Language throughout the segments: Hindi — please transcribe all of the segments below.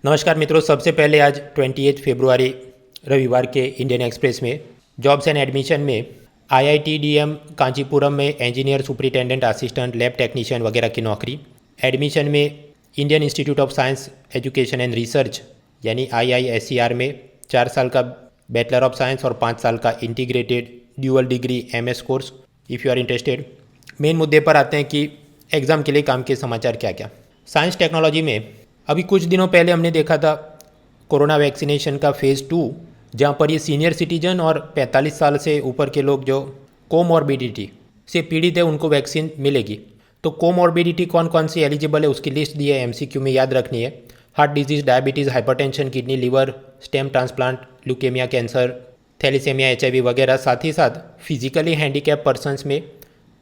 नमस्कार मित्रों, सबसे पहले आज 28 फरवरी रविवार के इंडियन एक्सप्रेस में जॉब्स एंड एडमिशन में IITDM कांचीपुरम में engineer superintendent assistant lab technician वगैरह की नौकरी। एडमिशन में Indian institute of science education and research यानी IISER में 4 साल का बैचलर ऑफ साइंस और 5 साल का integrated dual degree MS course if you are interested. मेन मुद्दे पर आते हैं कि एग्ज़ाम के लिए काम के समाचार क्या क्या। साइंस टेक्नोलॉजी में अभी कुछ दिनों पहले हमने देखा था कोरोना वैक्सीनेशन का फ़ेज़ 2, जहाँ पर ये सीनियर सिटीजन और 45 साल से ऊपर के लोग जो कोमॉर्बिडिटी से पीड़ित है उनको वैक्सीन मिलेगी। तो कोमॉर्बिडिटी कौन कौन सी एलिजिबल है उसकी लिस्ट दी है, MCQ में याद रखनी है। Heart disease, diabetes, hypertension, kidney, liver, stem transplant, leukaemia, cancer, thalassemia, HIV वगैरह। साथ ही साथ फिजिकली हैंडीकैप पर्सनस में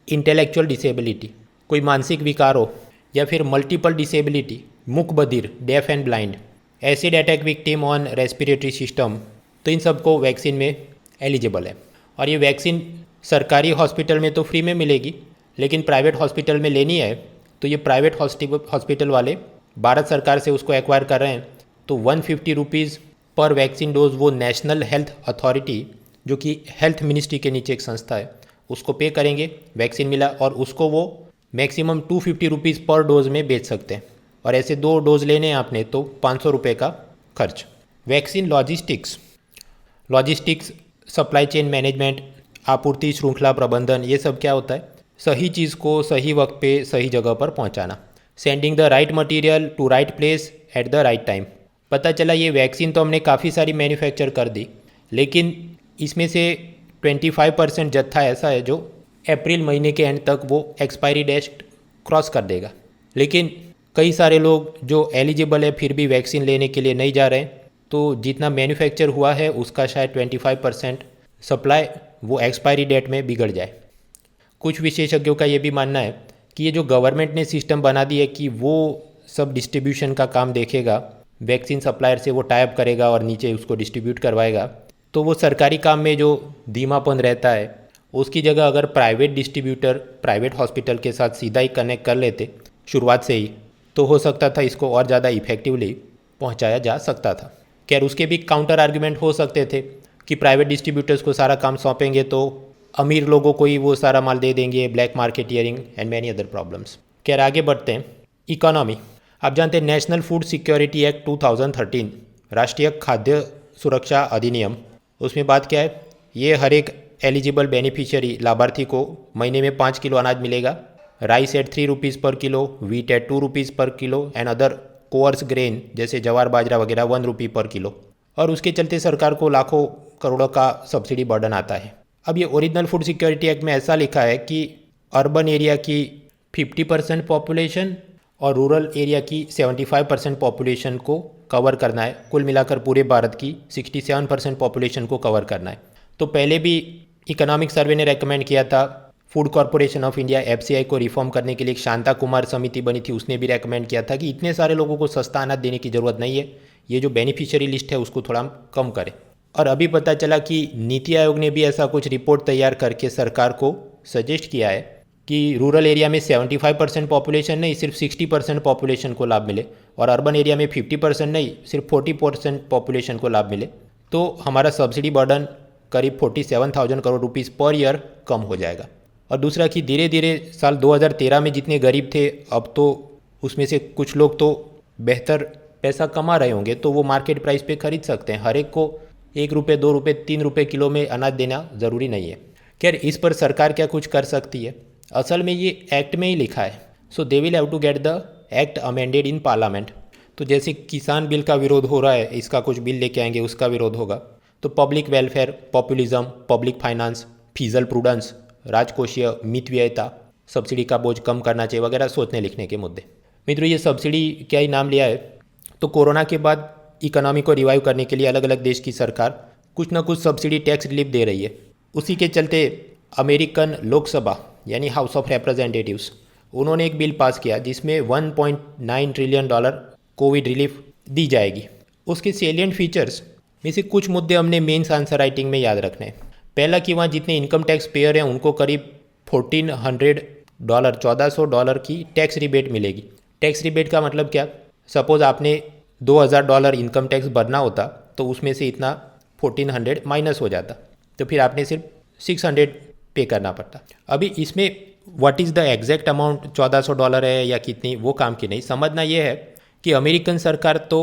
इंटेलेक्चुअल डिसेबिलिटी, कोई मानसिक विकार हो या फिर मल्टीपल डिसेबिलिटी, मूक बधिर, deaf and blind, acid attack victim on respiratory system, तो इन सबको वैक्सीन में एलिजिबल है। और ये वैक्सीन सरकारी हॉस्पिटल में तो फ्री में मिलेगी, लेकिन प्राइवेट हॉस्पिटल में लेनी है तो ये प्राइवेट हॉस्पिटल वाले भारत सरकार से उसको एक्वायर कर रहे हैं। तो 150 रुपीज़ पर वैक्सीन डोज वो नेशनल हेल्थ अथॉरिटी, जो कि हेल्थ मिनिस्ट्री के नीचे एक संस्था है, उसको पे करेंगे। वैक्सीन मिला और उसको वो मैक्सिमम 250 रुपीज़ पर डोज में बेच सकते हैं। और ऐसे 2 डोज लेने हैं आपने तो 500 रुपये का खर्च। Vaccine logistics, supply chain management, आपूर्ति श्रृंखला प्रबंधन, ये सब क्या होता है? सही चीज़ को सही वक्त पे सही जगह पर पहुंचाना। Sending the right material to right place at the right time. पता चला ये वैक्सीन तो हमने काफ़ी सारी मैन्युफैक्चर कर दी, लेकिन इसमें से 25% जत्था ऐसा है जो अप्रैल महीने के एंड तक वो एक्सपायरी डेट क्रॉस कर देगा। लेकिन कई सारे लोग जो एलिजिबल है फिर भी वैक्सीन लेने के लिए नहीं जा रहे हैं, तो जितना मैन्युफैक्चर हुआ है उसका शायद 25% सप्लाई वो एक्सपायरी डेट में बिगड़ जाए। कुछ विशेषज्ञों का ये भी मानना है कि ये जो गवर्नमेंट ने सिस्टम बना दी है कि वो सब डिस्ट्रीब्यूशन का काम देखेगा, वैक्सीन सप्लायर से वो टाइप करेगा और नीचे उसको डिस्ट्रीब्यूट करवाएगा, तो वो सरकारी काम में जो धीमापन रहता है उसकी जगह अगर प्राइवेट डिस्ट्रीब्यूटर प्राइवेट हॉस्पिटल के साथ सीधा ही कनेक्ट कर लेते शुरुआत से ही, तो हो सकता था इसको और ज़्यादा इफेक्टिवली पहुंचाया जा सकता था। खैर उसके भी काउंटर आर्ग्यूमेंट हो सकते थे कि प्राइवेट डिस्ट्रीब्यूटर्स को सारा काम सौंपेंगे तो अमीर लोगों को ही वो सारा माल दे देंगे, black marketeering and many other problems. खैर आगे बढ़ते हैं। इकोनॉमी, आप जानते हैं नेशनल फूड सिक्योरिटी एक्ट 2013, राष्ट्रीय खाद्य सुरक्षा अधिनियम, उसमें बात क्या है? ये हर एक एलिजिबल बेनिफिशियरी लाभार्थी को महीने में 5 किलो अनाज मिलेगा। राइस एट 3 रुपीज़ पर किलो, वीट एट 2 रुपीज़ पर kilo and other cores grain जैसे जवार बाजरा वगैरह 1 रुपये पर किलो। और उसके चलते सरकार को लाखों करोड़ों का सब्सिडी बर्डन आता है। अब ये ओरिजिनल फूड सिक्योरिटी एक्ट में ऐसा लिखा है कि अर्बन एरिया की 50% पॉपुलेशन और रूरल एरिया की 75% पॉपुलेशन को कवर करना है। कुल मिलाकर पूरे भारत की 67% पॉपुलेशन को कवर करना है। तो पहले भी इकोनॉमिक सर्वे ने रेकमेंड किया था, food corporation of India FCI को रिफॉर्म करने के लिए एक शांता कुमार समिति बनी थी, उसने भी रेकमेंड किया था कि इतने सारे लोगों को सस्ता अनाज देने की ज़रूरत नहीं है, ये जो बेनिफिशियरी लिस्ट है उसको थोड़ा कम करें। और अभी पता चला कि नीति आयोग ने भी ऐसा कुछ रिपोर्ट तैयार करके सरकार को सजेस्ट किया है कि रूरल एरिया में 75% पॉपुलेशन नहीं, सिर्फ 60% पॉपुलेशन को लाभ मिले, और अर्बन एरिया में 50% नहीं, सिर्फ 40% पॉपुलेशन को लाभ मिले, तो हमारा सब्सिडी बर्डन करीब 47,000 करोड़ रुपीज़ पर ईयर कम हो जाएगा। और दूसरा कि धीरे धीरे साल 2013 में जितने गरीब थे, अब तो उसमें से कुछ लोग तो बेहतर पैसा कमा रहे होंगे, तो वो मार्केट प्राइस पे खरीद सकते हैं। हर एक को 1 रुपये, 2 रुपये, 3 रुपये किलो में अनाज देना ज़रूरी नहीं है। खैर इस पर सरकार क्या कुछ कर सकती है? असल में ये एक्ट में ही लिखा है, so they will have to get the act amended in parliament. तो जैसे किसान बिल का विरोध हो रहा है, इसका कुछ बिल लेके आएंगे उसका विरोध होगा, तो public welfare, populism, public finance, fiscal prudence, राजकोषीय मितव्ययिता, सब्सिडी का बोझ कम करना चाहिए वगैरह सोचने लिखने के मुद्दे। मित्रों ये सब्सिडी क्या ही नाम लिया है, तो कोरोना के बाद इकोनॉमी को रिवाइव करने के लिए अलग अलग देश की सरकार कुछ ना कुछ सब्सिडी टैक्स रिलीफ दे रही है। उसी के चलते अमेरिकन लोकसभा यानी हाउस ऑफ रिप्रेजेंटेटिव्स, उन्होंने एक बिल पास किया जिसमें $1.9 ट्रिलियन कोविड रिलीफ दी जाएगी। उसके सेलिएंट फीचर्स में से कुछ मुद्दे हमने मेंस आंसर राइटिंग में याद रखने हैं। पहला कि वहाँ जितने इनकम टैक्स पेयर हैं उनको करीब $1,400 की टैक्स रिबेट मिलेगी। टैक्स रिबेट का मतलब क्या? सपोज़ आपने $2,000 इनकम टैक्स भरना होता तो उसमें से इतना 1400 माइनस हो जाता, तो फिर आपने सिर्फ 600 पे करना पड़ता। अभी इसमें what is the exact amount $1,400 है या कितनी, वो काम की नहीं, समझना ये है कि अमेरिकन सरकार तो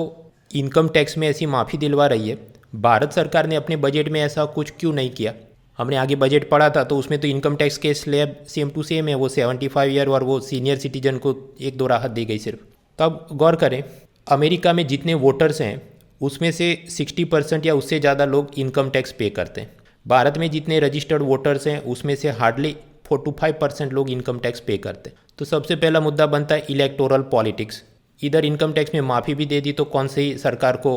इनकम टैक्स में ऐसी माफ़ी दिलवा रही है, भारत सरकार ने अपने बजट में ऐसा कुछ क्यों नहीं किया। हमने आगे बजट पढ़ा था तो उसमें तो इनकम टैक्स के स्लैब सेम टू सेम है, वो 75 ईयर और वो सीनियर सिटीजन को 1-2 राहत दी गई सिर्फ। तब गौर करें, अमेरिका में जितने वोटर्स हैं उसमें से 60% या उससे ज़्यादा लोग इनकम टैक्स पे करते हैं। भारत में जितने रजिस्टर्ड वोटर्स हैं उसमें से हार्डली 4 to 5% लोग इनकम टैक्स पे करते हैं। तो सबसे पहला मुद्दा बनता है इलेक्टोरल पॉलिटिक्स। इधर इनकम टैक्स में माफ़ी भी दे दी तो कौन सी सरकार को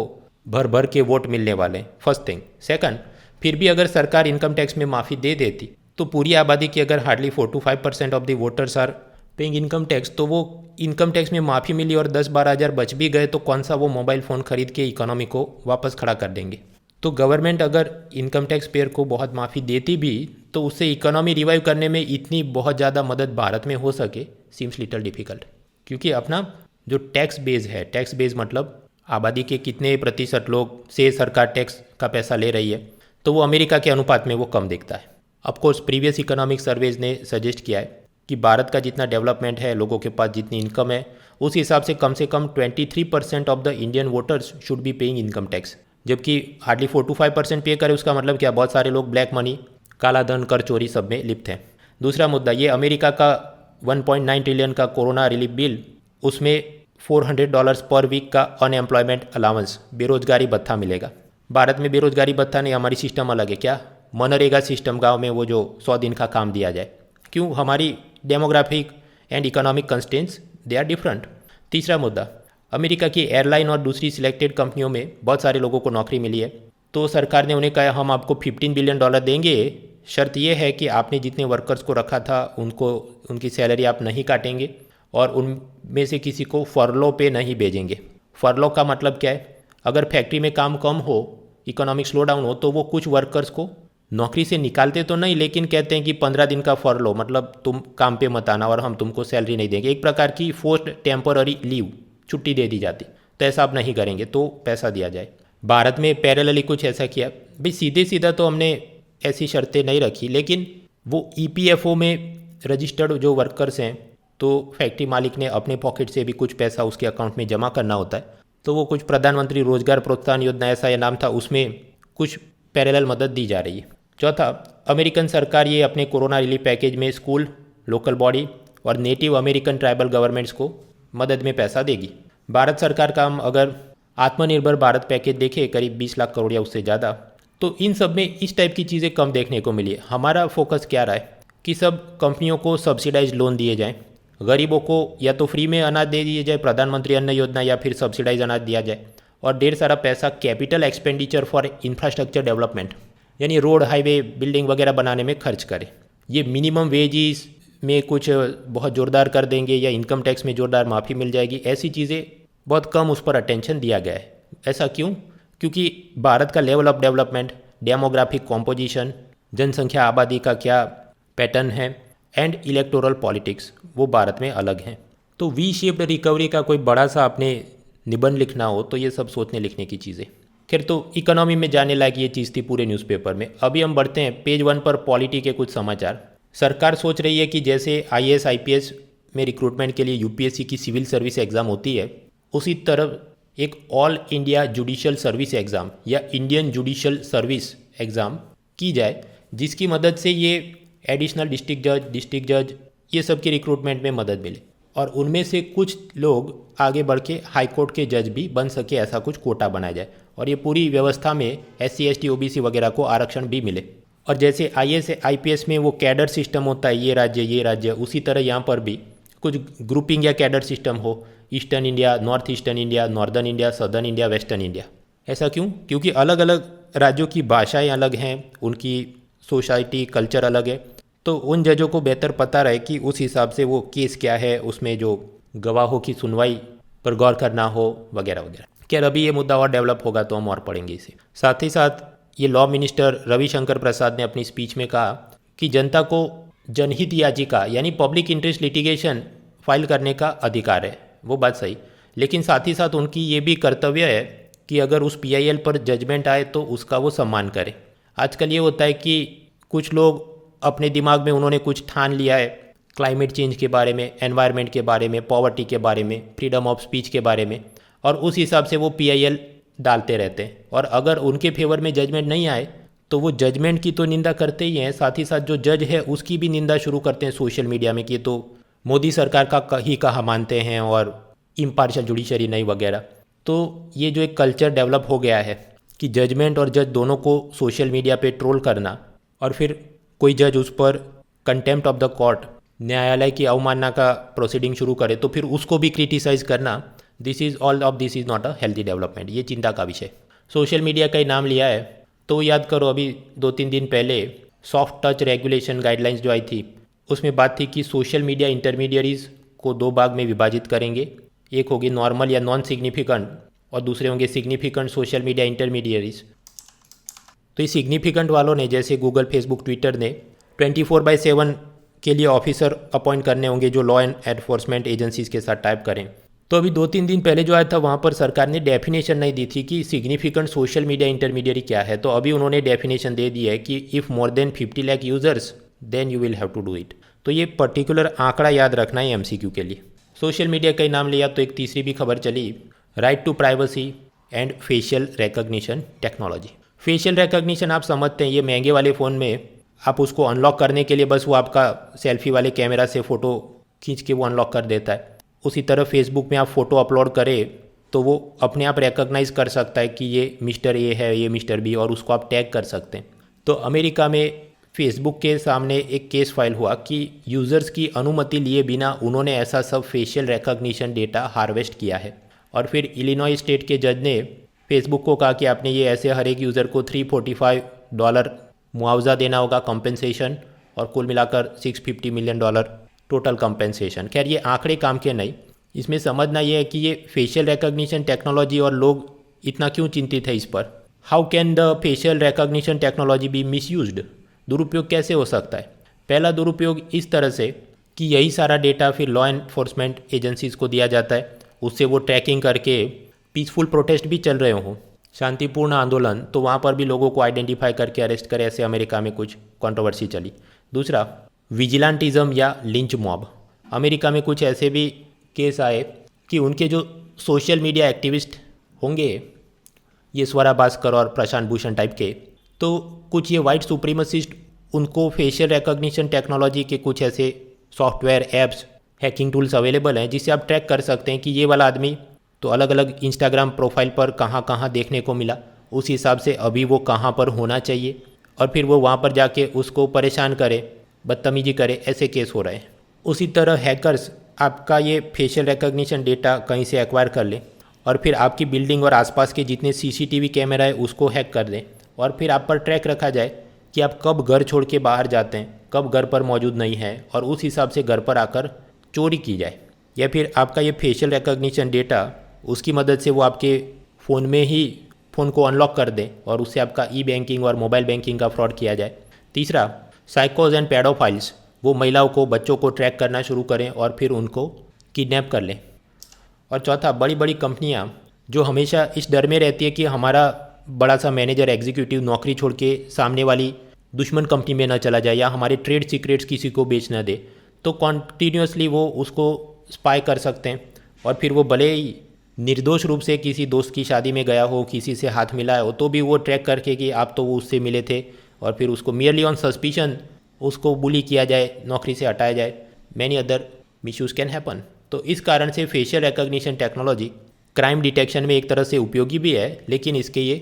भर भर के वोट मिलने वाले हैं, फर्स्ट थिंग। सेकंड, फिर भी अगर सरकार इनकम टैक्स में माफ़ी दे देती तो पूरी आबादी की अगर hardly 4 to 5% of the voters are paying income tax, तो वो इनकम टैक्स में माफ़ी मिली और 10-12 हज़ार बच भी गए तो कौन सा वो मोबाइल फ़ोन खरीद के इकोनॉमी को वापस खड़ा कर देंगे। तो गवर्नमेंट अगर इनकम टैक्स पेयर को बहुत माफ़ी देती भी तो उससे इकोनॉमी रिवाइव करने में इतनी बहुत ज़्यादा मदद भारत में हो सके सीम्स लिटल डिफ़िकल्ट, क्योंकि अपना जो टैक्स बेस है, टैक्स बेस मतलब आबादी के कितने प्रतिशत लोग से सरकार टैक्स का पैसा ले रही है, तो वो अमेरिका के अनुपात में वो कम दिखता है। ऑफकोर्स प्रीवियस इकोनॉमिक सर्वेज ने सजेस्ट किया है कि भारत का जितना डेवलपमेंट है, लोगों के पास जितनी इनकम है, उस हिसाब से कम 23% of the Indian voters should be paying income tax, जबकि हार्डली 4 to 5% पे करे। उसका मतलब क्या, बहुत सारे लोग ब्लैक मनी, काला धन, कर चोरी सब में लिप्त हैं। दूसरा मुद्दा, ये अमेरिका का 1.9 ट्रिलियन का कोरोना रिलीफ बिल, उसमें $400 पर वीक का अनएम्प्लॉयमेंट अलाउंस, बेरोजगारी भत्ता मिलेगा। भारत में बेरोजगारी भत्ता नहीं, हमारी सिस्टम अलग है। क्या मनरेगा सिस्टम, गांव में वो जो 100 दिन का काम दिया जाए। क्यों, हमारी demographic and economic constraints they are different. तीसरा मुद्दा, अमेरिका की एयरलाइन और दूसरी सिलेक्टेड कंपनियों में बहुत सारे लोगों को नौकरी मिली है, तो सरकार ने उन्हें कहा हम आपको $15 बिलियन देंगे, शर्त यह है कि आपने जितने वर्कर्स को रखा था उनको उनकी सैलरी आप नहीं काटेंगे और उनमें से किसी को फर्लो पे नहीं भेजेंगे। फर्लो का मतलब क्या है, अगर फैक्ट्री में काम कम हो, इकोनॉमिक स्लो डाउन हो, तो वो कुछ वर्कर्स को नौकरी से निकालते तो नहीं, लेकिन कहते हैं कि 15 दिन का फर्लो, मतलब तुम काम पे मत आना और हम तुमको सैलरी नहीं देंगे। एक प्रकार की फोर्स्ड टेम्पररी लीव, छुट्टी दे दी जाती। तो ऐसा आप नहीं करेंगे तो पैसा दिया जाए। भारत में पैरेलली कुछ ऐसा किया भाई, सीधे सीधा तो हमने ऐसी शर्तें नहीं रखी, लेकिन वो EPFO में रजिस्टर्ड जो वर्कर्स हैं, तो फैक्ट्री मालिक ने अपने पॉकेट से भी कुछ पैसा उसके अकाउंट में जमा करना होता है, तो वो कुछ प्रधानमंत्री रोजगार प्रोत्साहन योजना ऐसा ये नाम था, उसमें कुछ पैरेलल मदद दी जा रही है। चौथा, अमेरिकन सरकार ये अपने कोरोना रिलीफ पैकेज में स्कूल, लोकल बॉडी और नेटिव अमेरिकन ट्राइबल गवर्नमेंट्स को मदद में पैसा देगी। भारत सरकार का हम अगर आत्मनिर्भर भारत पैकेज देखें, करीब 20 लाख करोड़ या उससे ज़्यादा, तो इन सब में इस टाइप की चीज़ें कम देखने को मिली। हमारा फोकस क्या रहा है कि सब कंपनियों को सब्सिडाइज लोन दिए जाएँ, गरीबों को या तो फ्री में अनाज दे दिए जाए, प्रधानमंत्री अन्न योजना, या फिर सब्सिडाइज अनाज दिया जाए, और ढेर सारा पैसा capital expenditure for infrastructure development, यानी रोड, हाईवे, बिल्डिंग वगैरह बनाने में खर्च करें। ये मिनिमम वेजेस में कुछ बहुत ज़ोरदार कर देंगे या इनकम टैक्स में ज़ोरदार माफ़ी मिल जाएगी, ऐसी चीज़ें बहुत कम उस पर अटेंशन दिया गया है। ऐसा क्यों? क्योंकि भारत का level of development, demographic composition, जनसंख्या आबादी का क्या पैटर्न है, एंड इलेक्टोरल पॉलिटिक्स, वो भारत में अलग हैं। तो वी शेप्ड रिकवरी का कोई बड़ा सा आपने निबंध लिखना हो तो ये सब सोचने लिखने की चीज़ें। खैर, तो इकोनॉमी में जाने लायक ये चीज़ थी पूरे न्यूज़पेपर में। अभी हम बढ़ते हैं पेज 1 पर, पॉलिटी के कुछ समाचार। सरकार सोच रही है कि जैसे IAS IPS में रिक्रूटमेंट के लिए UPSC की सिविल सर्विस एग्ज़ाम होती है, उसी तरह एक all India judicial service exam या इंडियन जुडिशियल सर्विस एग्ज़ाम की जाए, जिसकी मदद से ये एडिशनल डिस्ट्रिक्ट जज ये सब की रिक्रूटमेंट में मदद मिले और उनमें से कुछ लोग आगे बढ़ के हाई कोर्ट के जज भी बन सके, ऐसा कुछ कोटा बनाया जाए और ये पूरी व्यवस्था में SC ST OBC वगैरह को आरक्षण भी मिले। और जैसे IAS IPS में वो कैडर सिस्टम होता है, ये राज्य, उसी तरह यहाँ पर भी कुछ ग्रुपिंग या कैडर सिस्टम हो, eastern India, north eastern India, northern India, southern India, western India. ऐसा क्यों? क्योंकि अलग अलग राज्यों की भाषाएँ अलग हैं, उनकी सोसाइटी कल्चर अलग है, तो उन जजों को बेहतर पता रहे कि उस हिसाब से वो केस क्या है, उसमें जो गवाहों की सुनवाई पर गौर करना हो वगैरह वगैरह। खैर, अभी ये मुद्दा और डेवलप होगा तो हम और पढ़ेंगे इसे। साथ ही साथ ये लॉ मिनिस्टर रविशंकर प्रसाद ने अपनी स्पीच में कहा कि जनता को जनहित याचिका यानी पब्लिक इंटरेस्ट लिटिगेशन फाइल करने का अधिकार है। वो बात सही, लेकिन साथ ही साथ उनकी ये भी कर्तव्य है कि अगर उस पीआईएल पर जजमेंट आए तो उसका वो सम्मान करें। आजकल ये होता है कि कुछ लोग अपने दिमाग में उन्होंने कुछ ठान लिया है क्लाइमेट चेंज के बारे में, एनवायरनमेंट के बारे में, पॉवर्टी के बारे में, फ्रीडम ऑफ स्पीच के बारे में, और उस हिसाब से वो पीआईएल डालते रहते हैं। और अगर उनके फेवर में जजमेंट नहीं आए तो वो जजमेंट की तो निंदा करते ही हैं, साथ ही साथ जो जज है उसकी भी निंदा शुरू करते हैं सोशल मीडिया में कि तो मोदी सरकार का ही कहा मानते हैं और इम्पार्शियल जुडिशरी नहीं वगैरह। तो ये जो एक कल्चर डेवलप हो गया है कि जजमेंट और जज दोनों को सोशल मीडिया पे ट्रोल करना, और फिर कोई जज उस पर कंटेम्प्ट ऑफ द कोर्ट, न्यायालय की अवमानना का प्रोसीडिंग शुरू करे तो फिर उसको भी क्रिटिसाइज़ करना, this is not a healthy development. ये चिंता का विषय। सोशल मीडिया का ही नाम लिया है तो याद करो, अभी 2-3 दिन पहले सॉफ्ट टच रेगुलेशन गाइडलाइंस जो आई थी उसमें बात थी कि सोशल मीडिया इंटरमीडियरीज़ को 2 भाग में विभाजित करेंगे। एक होगी नॉर्मल या नॉन सिग्निफिकेंट और दूसरे होंगे सिग्निफिकेंट सोशल मीडिया इंटरमीडियरीज़। तो ये सिग्निफिकेंट वालों ने, जैसे गूगल, फेसबुक, ट्विटर ने 24/7 के लिए ऑफिसर अपॉइंट करने होंगे जो लॉ एंड एनफोर्समेंट एजेंसीज़ के साथ टाइप करें। तो अभी 2-3 दिन पहले जो आया था वहाँ पर सरकार ने डेफिनेशन नहीं दी थी कि सिग्निफिकेंट सोशल मीडिया इंटरमीडियरी क्या है। तो अभी उन्होंने डेफिनेशन दे दी है कि if more than 50 lakh users then you will have to do it. तो ये पर्टिकुलर आंकड़ा याद रखना है एमसीक्यू के लिए। सोशल मीडिया का ही नाम लिया तो एक तीसरी भी खबर चली, right to privacy and facial recognition technology. Facial recognition आप समझते हैं, ये महंगे वाले फ़ोन में आप उसको अनलॉक करने के लिए बस वो आपका सेल्फी वाले कैमरा से फ़ोटो खींच के वो अनलॉक कर देता है। उसी तरह फेसबुक में आप फ़ोटो अपलोड करें तो वो अपने आप रिकॉग्नाइज़ कर सकता है कि ये मिस्टर ए है, ये मिस्टर बी, और उसको आप टैग कर सकते हैं। तो अमेरिका में फेसबुक के सामने एक केस फाइल हुआ कि यूज़र्स की अनुमति लिए बिना उन्होंने ऐसा सब फेशियल रिकॉग्निशन डेटा हार्वेस्ट किया है। और फिर इलिनॉय स्टेट के जज ने फेसबुक को कहा कि आपने ये ऐसे हर एक यूज़र को $345 मुआवजा देना होगा, कंपेंसेशन, और कुल मिलाकर $650 मिलियन टोटल कंपेंसेशन। खैर ये आंकड़े काम के नहीं, इसमें समझना ये है कि ये फेशियल रिकॉग्निशन टेक्नोलॉजी और लोग इतना क्यों चिंतित है इस पर। How can the facial recognition technology B misused? दुरुपयोग कैसे हो सकता है? पहला दुरुपयोग इस तरह से कि यही सारा डेटा फिर लॉ एनफोर्समेंट एजेंसीज़ को दिया जाता है, उससे वो ट्रैकिंग करके पीसफुल प्रोटेस्ट भी चल रहे हों, शांतिपूर्ण आंदोलन, तो वहाँ पर भी लोगों को आइडेंटिफाई करके अरेस्ट करे, ऐसे अमेरिका में कुछ कंट्रोवर्सी चली। दूसरा, विजिलेंटिज्म या लिंच मॉब। अमेरिका में कुछ ऐसे भी केस आए कि उनके जो सोशल मीडिया एक्टिविस्ट होंगे, ये स्वरा भास्कर और प्रशांत भूषण टाइप के, तो कुछ ये वाइट सुप्रीमसिस्ट उनको फेशियल रिकॉग्निशन टेक्नोलॉजी के कुछ ऐसे software, apps, hacking tools available हैं जिससे आप ट्रैक कर सकते हैं कि ये वाला आदमी तो अलग अलग इंस्टाग्राम प्रोफाइल पर कहाँ कहाँ देखने को मिला, उस हिसाब से अभी वो कहाँ पर होना चाहिए, और फिर वो वहाँ पर जाके उसको परेशान करे, बदतमीजी करे, ऐसे केस हो रहे हैं। उसी तरह हैकर्स आपका ये फेशियल रिकॉग्निशन डेटा कहीं से एक्वायर कर लें और फिर आपकी बिल्डिंग और आसपास के जितने सीसीटीवी कैमरा है उसको हैक कर दें, और फिर आप पर ट्रैक रखा जाए कि आप कब घर छोड़ के बाहर जाते हैं, कब घर पर मौजूद नहीं है, और उस हिसाब से घर पर आकर चोरी की जाए। या फिर आपका ये फेशियल रिकॉग्निशन डेटा उसकी मदद से वो आपके फ़ोन में ही फ़ोन को अनलॉक कर दें और उससे आपका ई बैंकिंग और मोबाइल बैंकिंग का फ्रॉड किया जाए। तीसरा, साइकोज एंड पैडोफाइल्स, वो महिलाओं को, बच्चों को ट्रैक करना शुरू करें और फिर उनको किडनैप कर लें। और चौथा, बड़ी बड़ी कंपनियां जो हमेशा इस डर में रहती है कि हमारा बड़ा सा मैनेजर, एग्जीक्यूटिव नौकरी छोड़ के सामने वाली दुश्मन कंपनी में न चला जाए या हमारे ट्रेड सीक्रेट्स किसी को बेच न दे, तो कॉन्टीन्यूसली वो उसको स्पाई कर सकते हैं। और फिर वो भले ही निर्दोष रूप से किसी दोस्त की शादी में गया हो, किसी से हाथ मिलाया हो, तो भी वो ट्रैक करके कि आप तो वो उससे मिले थे, और फिर उसको मियरली ऑन सस्पिशन उसको बुली किया जाए, नौकरी से हटाया जाए। Many other misuse can happen. तो इस कारण से facial recognition technology crime detection में एक तरह से उपयोगी भी है, लेकिन इसके ये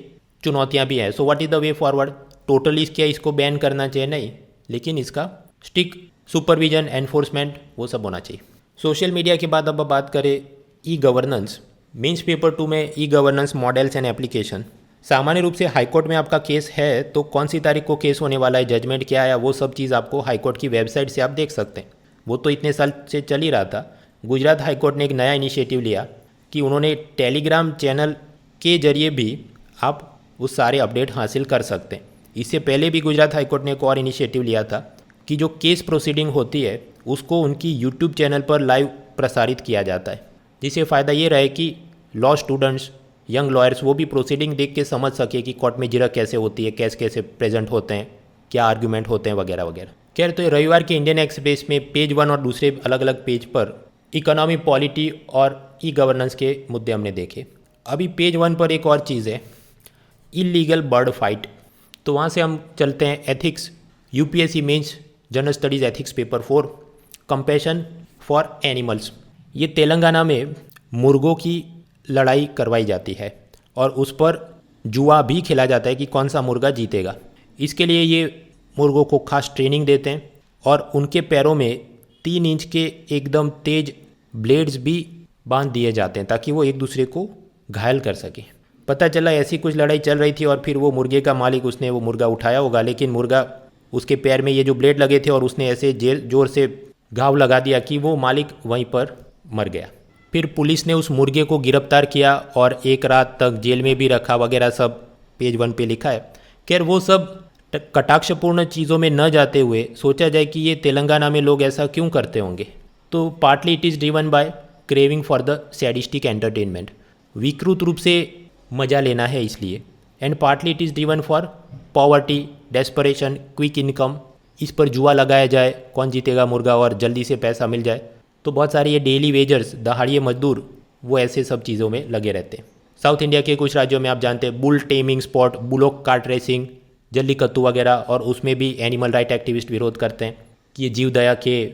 चुनौतियाँ भी हैं। So what is the way forward? Totally क्या इसको बैन करना चाहिए? नहीं, लेकिन इसका स्ट्रिक्ट सुपरविजन, एनफोर्समेंट, वो सब होना चाहिए। सोशल मीडिया के बाद अब बात करें ई गवर्नेंस। मेंस पेपर 2 में e governance models and application. सामान्य रूप से हाईकोर्ट में आपका केस है तो कौन सी तारीख को केस होने वाला है, जजमेंट क्या आया, वो सब चीज़ आपको हाईकोर्ट की वेबसाइट से आप देख सकते हैं। वो तो इतने साल से चल ही रहा था। गुजरात हाईकोर्ट ने एक नया इनिशिएटिव लिया कि उन्होंने टेलीग्राम चैनल के जरिए भी आप उस सारे अपडेट हासिल कर सकते हैं। इससे पहले भी गुजरात हाईकोर्ट ने एक और इनिशिएटिव लिया था कि जो केस प्रोसीडिंग होती है उसको उनकी यूट्यूब चैनल पर लाइव प्रसारित किया जाता है। जिससे फ़ायदा ये रहे कि लॉ स्टूडेंट्स, यंग लॉयर्स वो भी प्रोसीडिंग देख के समझ सके कि कोर्ट में जिरह कैसे होती है, केस कैसे प्रेजेंट होते हैं, क्या आर्ग्यूमेंट होते हैं वगैरह वगैरह। खैर, तो रविवार के इंडियन एक्सप्रेस में पेज 1 और दूसरे अलग अलग पेज पर इकोनॉमी, पॉलिटी और ई गवर्नेंस के मुद्दे हमने देखे। अभी पेज 1 पर एक और चीज़ है, इलीगल बर्ड फाइट। तो वहाँ से हम चलते हैं ethics, UPSC mains general studies ethics paper 4, compassion for animals. ये तेलंगाना में मुर्गों की लड़ाई करवाई जाती है और उस पर जुआ भी खेला जाता है कि कौन सा मुर्गा जीतेगा। इसके लिए ये मुर्गों को खास ट्रेनिंग देते हैं और उनके पैरों में 3 इंच के एकदम तेज ब्लेड्स भी बांध दिए जाते हैं ताकि वो एक दूसरे को घायल कर सके। पता चला ऐसी कुछ लड़ाई चल रही थी और फिर वो मुर्गे का मालिक, उसने वो मुर्गा उठाया होगा, लेकिन मुर्गा, उसके पैर में ये जो ब्लेड लगे थे और उसने ऐसे जोर से घाव लगा दिया कि वो मालिक वहीं पर मर गया। फिर पुलिस ने उस मुर्गे को गिरफ्तार किया और 1 रात तक जेल में भी रखा वगैरह, सब पेज 1 पे लिखा है। खैर, वो सब कटाक्षपूर्ण चीज़ों में न जाते हुए सोचा जाए कि ये तेलंगाना में लोग ऐसा क्यों करते होंगे। तो partly it is driven by craving for the sadistic entertainment, विकृत रूप से मज़ा लेना है इसलिए, and partly it is driven for poverty, desperation, quick income, इस पर जुआ लगाया जाए, कौन जीतेगा मुर्गा और जल्दी से पैसा मिल जाए। तो बहुत सारे ये डेली वेजर्स, दहाड़िए मजदूर, वो ऐसे सब चीज़ों में लगे रहते हैं। साउथ इंडिया के कुछ राज्यों में आप जानते हैं bull taming spot, bullock cart racing, jallikattu वगैरह, और उसमें भी एनिमल राइट एक्टिविस्ट विरोध करते हैं कि ये जीव दया के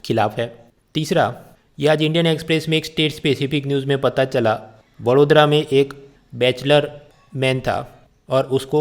खिलाफ है। तीसरा, ये आज इंडियन एक्सप्रेस में एक स्टेट स्पेसिफिक न्यूज़ में पता चला, वडोदरा में एक बैचलर मैन था और उसको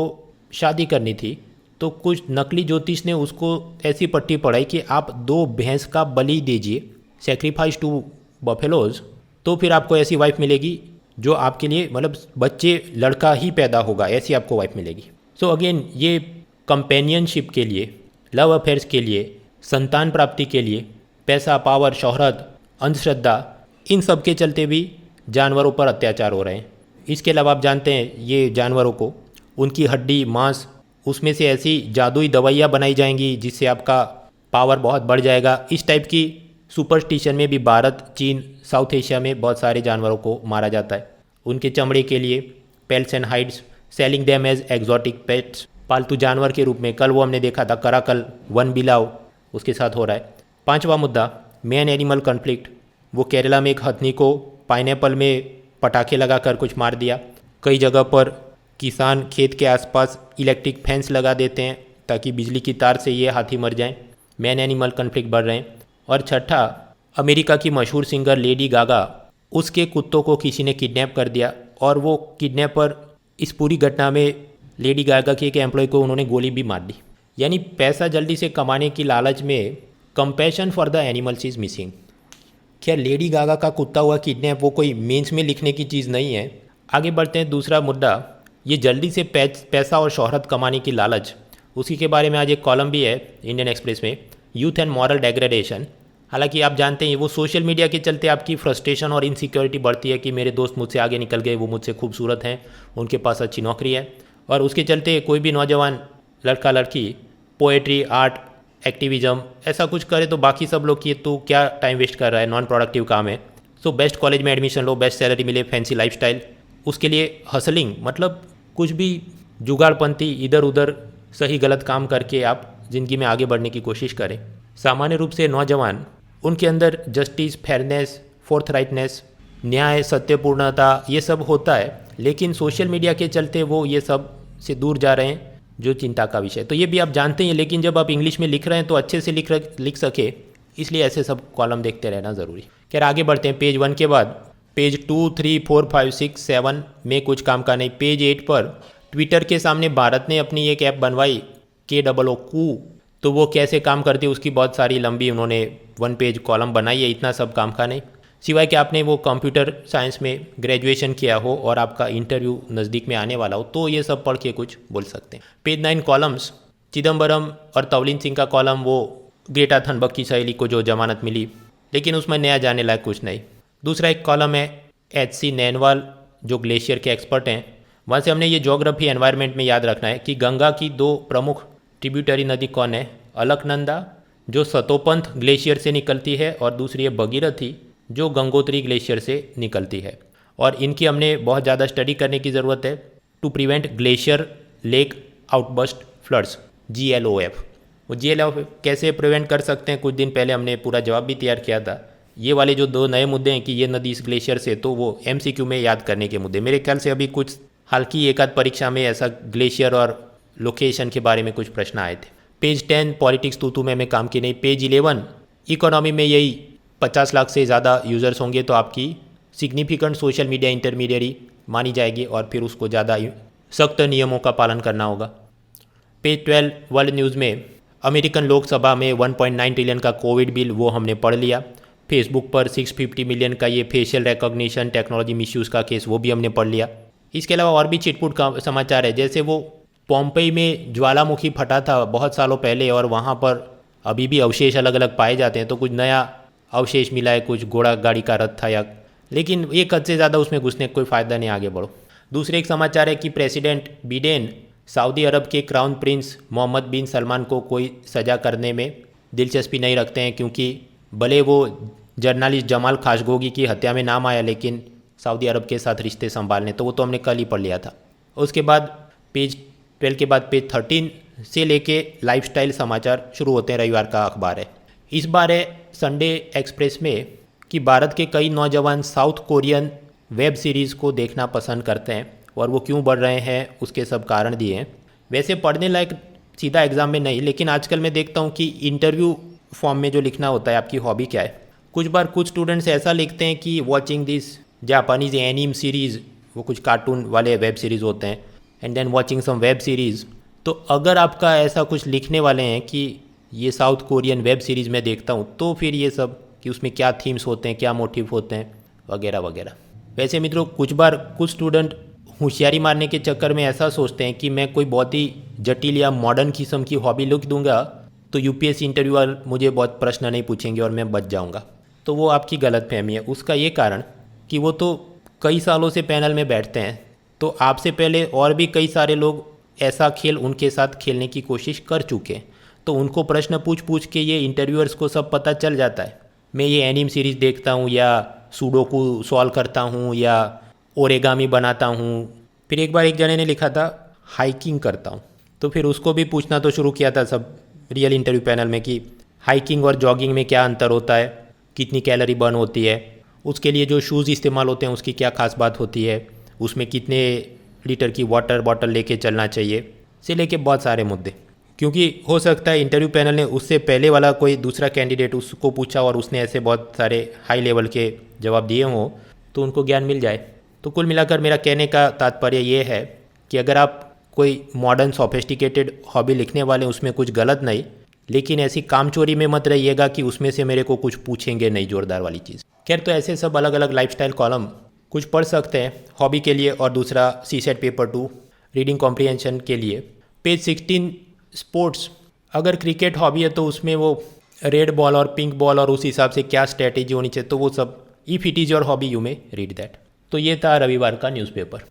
शादी करनी थी, तो कुछ नकली ज्योतिष ने उसको ऐसी पट्टी पढ़ाई कि आप 2 भैंस का बलि दीजिए, सेक्रीफाइस टू बफेलोज, तो फिर आपको ऐसी वाइफ मिलेगी जो आपके लिए, मतलब बच्चे लड़का ही पैदा होगा, ऐसी आपको वाइफ मिलेगी। सो अगेन, ये कंपेनियनशिप के लिए, लव अफेयर्स के लिए, संतान प्राप्ति के लिए, पैसा, पावर, शोहरत, अंधश्रद्धा, इन सब के चलते भी जानवरों पर अत्याचार हो रहे हैं। इसके अलावा आप जानते हैं ये जानवरों को, उनकी हड्डी, मांस, उसमें से ऐसी जादुई दवाइयाँ बनाई जाएंगी जिससे आपका पावर बहुत बढ़ जाएगा। इस टाइप की सुपरस्टिशन में भी भारत, चीन, साउथ एशिया में बहुत सारे जानवरों को मारा जाता है उनके चमड़े के लिए, pelts and hides, selling them as exotic pets, पालतू जानवर के रूप में। कल वो हमने देखा था कराकल, वन बिलाव, उसके साथ हो रहा है। 5वां मुद्दा, मैन एनिमल कॉन्फ्लिक्ट। वो केरला में एक हथनी को पाइनएप्पल में पटाखे लगाकर कुछ मार दिया। कई जगह पर किसान खेत के आसपास इलेक्ट्रिक फेंस लगा देते हैं ताकि बिजली की तार से ये हाथी मर जाएं। मैन एनिमल कॉन्फ्लिक्ट बढ़ रहे हैं। और छठा, अमेरिका की मशहूर सिंगर लेडी गागा, उसके कुत्तों को किसी ने किडनैप कर दिया और वो किडनैपर इस पूरी घटना में लेडी गागा के एक एम्प्लॉय को उन्होंने गोली भी मार दी। यानी पैसा जल्दी से कमाने की लालच में compassion for the animals is missing. खैर, लेडी गागा का कुत्ता हुआ किडनैप वो कोई मेंस में लिखने की चीज़ नहीं है। आगे बढ़ते हैं। दूसरा मुद्दा, ये जल्दी से पैसा और शोहरत कमाने की लालच, उसी के बारे में आज एक कॉलम भी है इंडियन एक्सप्रेस में, यूथ एंड मॉरल डेग्रेडेशन। हालांकि आप जानते हैं वो सोशल मीडिया के चलते आपकी फ्रस्ट्रेशन और इनसिक्योरिटी बढ़ती है कि मेरे दोस्त मुझसे आगे निकल गए, वो मुझसे खूबसूरत हैं, उनके पास अच्छी नौकरी है, और उसके चलते कोई भी नौजवान लड़का लड़की पोएट्री, आर्ट, एक्टिविज़म ऐसा कुछ करे तो बाकी सब लोग कि तो क्या टाइम वेस्ट कर रहा है, नॉन प्रोडक्टिव काम है। सो बेस्ट कॉलेज में एडमिशन लो, बेस्ट सैलरी मिले, फैंसी लाइफस्टाइल, उसके लिए हसलिंग, मतलब कुछ भी जुगाड़पंथी इधर उधर सही गलत काम करके आप ज़िंदगी में आगे बढ़ने की कोशिश करें। सामान्य रूप से नौजवान, उनके अंदर जस्टिस, फेयरनेस, फोर्थराइटनेस, न्याय, सत्यपूर्णता, ये सब होता है, लेकिन सोशल मीडिया के चलते वो ये सब से दूर जा रहे हैं, जो चिंता का विषय। तो ये भी आप जानते हैं, लेकिन जब आप इंग्लिश में लिख रहे हैं तो अच्छे से लिख सके, इसलिए ऐसे सब कॉलम देखते रहना ज़रूरी। खैर, आगे बढ़ते हैं। पेज 1 के बाद पेज 2, 3, 4, 5, 6, 7 में कुछ काम का नहीं। पेज 8 पर ट्विटर के सामने भारत ने अपनी एक ऐप बनवाई, KOO, तो वो कैसे काम करती है उसकी बहुत सारी लंबी उन्होंने 1 पेज कॉलम बनाई है। इतना सब काम का नहीं, सिवाय कि आपने वो कंप्यूटर साइंस में ग्रेजुएशन किया हो और आपका इंटरव्यू नज़दीक में आने वाला हो, तो ये सब पढ़ के कुछ बोल सकते हैं। पेज 9 कॉलम्स, चिदम्बरम और तवलीन सिंह का कॉलम, वो ग्रेटा थनबर्ग की सहेली को जो जमानत मिली, लेकिन उसमें नया जाने लायक कुछ नहीं। दूसरा एक कॉलम है HC नैनवाल, जो ग्लेशियर के एक्सपर्ट हैं, वहाँ से हमने ये ज्योग्राफी एनवायरनमेंट में याद रखना है कि गंगा की 2 प्रमुख ट्रिब्यूटरी नदी कौन है, अलकनंदा जो सतोपंथ ग्लेशियर से निकलती है, और दूसरी है भगीरथी जो गंगोत्री ग्लेशियर से निकलती है, और इनकी हमने बहुत ज़्यादा स्टडी करने की ज़रूरत है to prevent glacier lake outburst floods, GLOF। वो GLOF कैसे प्रिवेंट कर सकते हैं, कुछ दिन पहले हमने पूरा जवाब भी तैयार किया था। ये वाले जो 2 नए मुद्दे हैं कि ये नदी इस ग्लेशियर से, तो वो MCQ में याद करने के मुद्दे। मेरे ख्याल से अभी कुछ हाल की एक आध परीक्षा में ऐसा ग्लेशियर और लोकेशन के बारे में कुछ प्रश्न आए थे। पेज 10 पॉलिटिक्स तू में काम की नहीं। पेज 11 इकोनॉमी में यही 50 लाख से ज़्यादा यूज़र्स होंगे तो आपकी सिग्निफिकेंट सोशल मीडिया इंटरमीडियरी मानी जाएगी और फिर उसको ज़्यादा सख्त नियमों का पालन करना होगा। पेज 12 वर्ल्ड न्यूज़ में अमेरिकन लोकसभा में 1.9 ट्रिलियन का कोविड बिल, वो हमने पढ़ लिया। फेसबुक पर 650 मिलियन का ये फेशियल रिकॉग्निशन टेक्नोलॉजी मिसयूज़ का केस, वो भी हमने पढ़ लिया। इसके अलावा और भी चिटपुट का समाचार है, जैसे वो पोम्पई में ज्वालामुखी फटा था बहुत सालों पहले और वहाँ पर अभी भी अवशेष अलग अलग पाए जाते हैं, तो कुछ नया अवशेष मिला है, कुछ घोड़ा गाड़ी का रथ था या, लेकिन एक हद से ज़्यादा उसमें घुसने का कोई फ़ायदा नहीं, आगे बढ़ो। दूसरे एक समाचार है कि प्रेसिडेंट बिडेन सऊदी अरब के क्राउन प्रिंस मोहम्मद बिन सलमान को कोई सज़ा करने में दिलचस्पी नहीं रखते हैं, क्योंकि भले वो जर्नलिस्ट जमाल खाशोगी की हत्या में नाम आया, लेकिन सऊदी अरब के साथ रिश्ते संभालने, तो वो तो हमने कल ही पढ़ लिया था। उसके बाद पेज 12 के बाद पेज 13 से लेके लाइफस्टाइल समाचार शुरू होते हैं। रविवार का अखबार है। इस बार है संडे एक्सप्रेस में कि भारत के कई नौजवान साउथ कोरियन वेब सीरीज़ को देखना पसंद करते हैं और वो क्यों बढ़ रहे हैं उसके सब कारण दिए हैं। वैसे पढ़ने लायक सीधा एग्ज़ाम में नहीं, लेकिन आजकल मैं देखता हूँ कि इंटरव्यू फॉर्म में जो लिखना होता है आपकी हॉबी क्या है, कुछ बार कुछ स्टूडेंट्स ऐसा लिखते हैं कि watching this Japanese anime series, वो कुछ कार्टून वाले वेब सीरीज़ होते हैं, and then watching some web series. तो अगर आपका ऐसा कुछ लिखने वाले हैं कि ये साउथ कोरियन वेब सीरीज़ में देखता हूँ, तो फिर ये सब कि उसमें क्या थीम्स होते हैं, क्या मोटिव होते हैं, वगैरह वगैरह। वैसे मित्रों, कुछ बार कुछ स्टूडेंट होशियारी मारने के चक्कर में ऐसा सोचते हैं कि मैं कोई बहुत ही जटिल या मॉडर्न किस्म की हॉबी लिख दूंगा तो UPSC इंटरव्यूअर मुझे बहुत प्रश्न नहीं पूछेंगे और मैं बच जाऊंगा। तो वो आपकी गलतफहमी है। उसका ये कारण कि वो तो कई सालों से पैनल में बैठते हैं, तो आपसे पहले और भी कई सारे लोग ऐसा खेल उनके साथ खेलने की कोशिश कर चुके हैं, तो उनको प्रश्न पूछ पूछ के ये इंटरव्यूअर्स को सब पता चल जाता है। मैं ये एनिम सीरीज़ देखता हूँ या सुडोकू सॉल्व करता हूँ या ओरेगामी बनाता हूँ। फिर एक बार एक जने ने लिखा था हाइकिंग करता हूँ, तो फिर उसको भी पूछना तो शुरू किया था सब रियल इंटरव्यू पैनल में कि हाइकिंग और जॉगिंग में क्या अंतर होता है, कितनी कैलोरी बर्न होती है, उसके लिए जो शूज़ इस्तेमाल होते हैं उसकी क्या खास बात होती है, उसमें कितने लीटर की वाटर बॉटल लेके चलना चाहिए, से लेके बहुत सारे मुद्दे। क्योंकि हो सकता है इंटरव्यू पैनल ने उससे पहले वाला कोई दूसरा कैंडिडेट उसको पूछा और उसने ऐसे बहुत सारे हाई लेवल के जवाब दिए हों, तो उनको ज्ञान मिल जाए। तो कुल मिलाकर मेरा कहने का तात्पर्य ये है कि अगर आप कोई मॉडर्न सोफिस्टिकेटेड हॉबी लिखने वाले, उसमें कुछ गलत नहीं, लेकिन ऐसी कामचोरी में मत रहिएगा कि उसमें से मेरे को कुछ पूछेंगे नहीं, जोरदार वाली चीज़। खैर, तो ऐसे सब अलग अलग लाइफस्टाइल कॉलम कुछ पढ़ सकते हैं हॉबी के लिए, और दूसरा CSET पेपर 2 रीडिंग कॉम्प्रिहेंशन के लिए। पेज 16 स्पोर्ट्स, अगर क्रिकेट हॉबी है तो उसमें वो रेड बॉल और पिंक बॉल और उस हिसाब से क्या स्ट्रैटेजी होनी चाहिए, तो वो सब if it is your hobby you may read that. तो ये था रविवार का न्यूज़पेपर।